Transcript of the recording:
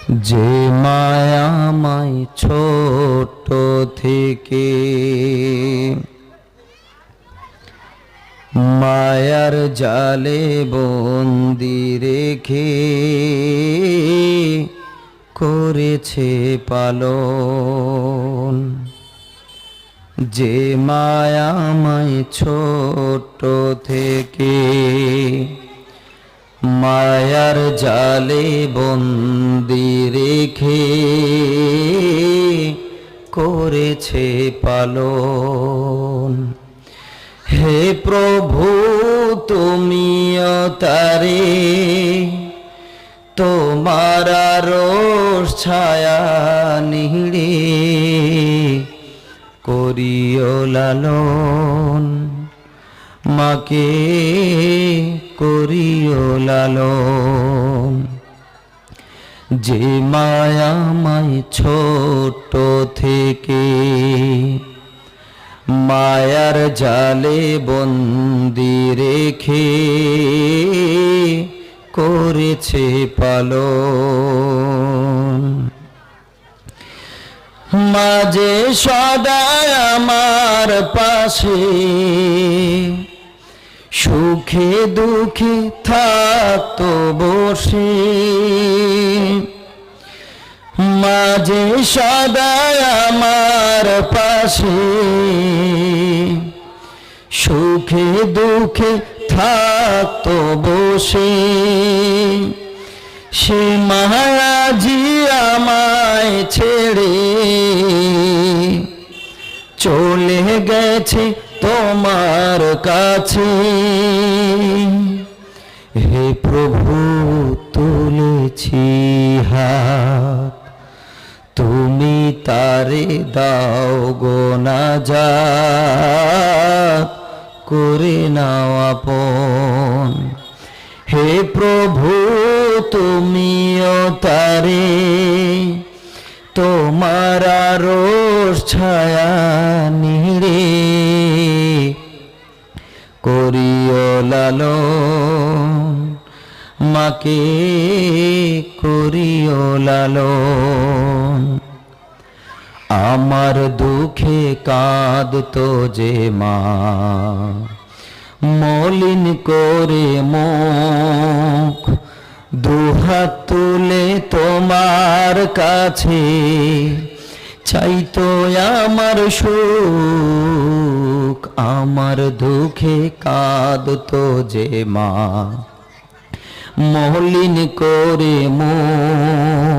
যে মায়ামায় ছোট থেকে মায়ার জালে বন্দি রেখে করেছে পালন। যে মায়ামায় ছোট থেকে মায়ার জালে বন্দি রেখে করেছে পালন। হে প্রভু তুমিও তারে তোমার আরশ ছায়া নিড়ে করিও লালন, মাকে করিও লালন। যে মায়ামায় ছোট থেকে মায়ার জালে বন্দি রেখে করেছে পালন। মাঝে সদা আমার পাশে সুখে দুঃখে থাকতো বসে। মাঝে সদা আমার পাশে সুখে দুঃখে থাকতো বসে। সে মহারাজি আমায় ছেড়ে চলে গেছে তোমার কাছে। হে প্রভু তুলেছি হাত, তুমি তারে দাও গো নাজাত, করে নাও আপন। হে প্রভু তুমিও তারে তোমার আরশ ছায়া নিড়ে করিও লালন, মাকে করিও লালন। আমার দুঃখে কাঁদতো যে মা মলিন করে মুখ, দুহাত তুলে তোমার কাছে চাইতো আমার সুখ। আমার দুঃখে কাঁদতো যে মা মলিন করে মুখ,